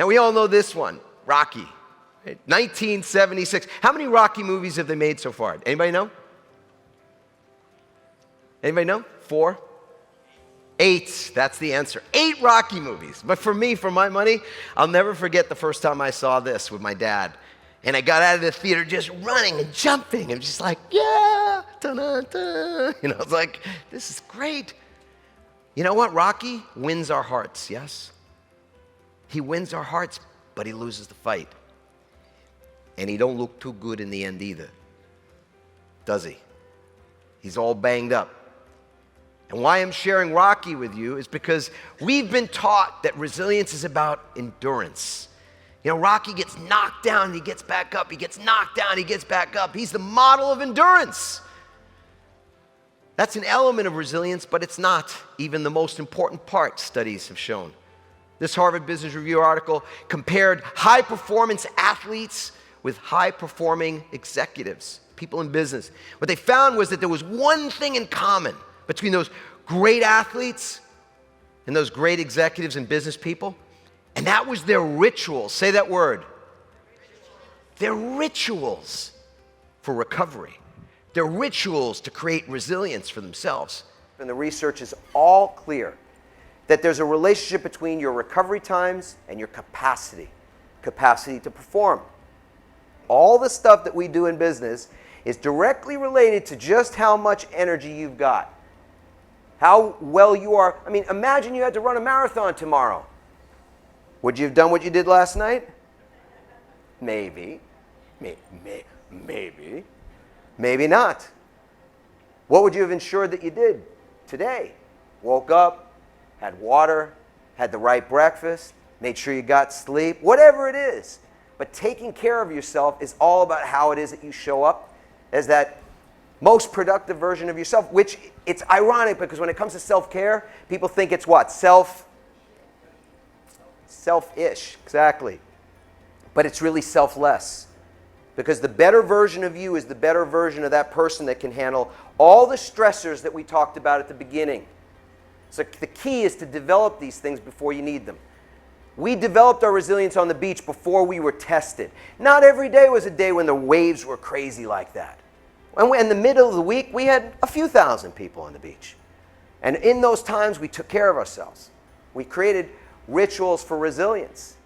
Now we all know this one, Rocky, right? 1976. How many Rocky movies have they made so far? Anybody know? Anybody know? 4? 8, that's the answer. 8 Rocky movies. But for me, for my money, I'll never forget the first time I saw this with my dad. And I got out of the theater just running and jumping and just like, yeah, da-da-da. You know, it's like, this is great. You know what? Rocky wins our hearts, yes? He wins our hearts, but he loses the fight. And he don't look too good in the end either, does he? He's all banged up. And why I'm sharing Rocky with you is because we've been taught that resilience is about endurance. You know, Rocky gets knocked down and he gets back up. He gets knocked down, he gets back up. He's the model of endurance. That's an element of resilience, but it's not even the most important part, studies have shown. This Harvard Business Review article compared high-performance athletes with high-performing executives, people in business. What they found was that there was one thing in common between those great athletes and those great executives and business people, and that was their rituals. Say that word. Their rituals for recovery. Their rituals to create resilience for themselves. And the research is all clear that there's a relationship between your recovery times and your capacity to perform. All the stuff that we do in business is directly related to just how much energy you've got. How well you are. I mean, imagine you had to run a marathon tomorrow. Would you have done what you did last night? Maybe. Maybe. Maybe not. What would you have ensured that you did today? Woke up, had water, had the right breakfast, made sure you got sleep, whatever it is. But taking care of yourself is all about how it is that you show up as that most productive version of yourself, which it's ironic because when it comes to self-care, people think it's what? Selfish, exactly. But it's really selfless. Because the better version of you is the better version of that person that can handle all the stressors that we talked about at the beginning. So the key is to develop these things before you need them. We developed our resilience on the beach before we were tested. Not every day was a day when the waves were crazy like that. And in the middle of the week, we had a few thousand people on the beach. And in those times, we took care of ourselves. We created rituals for resilience.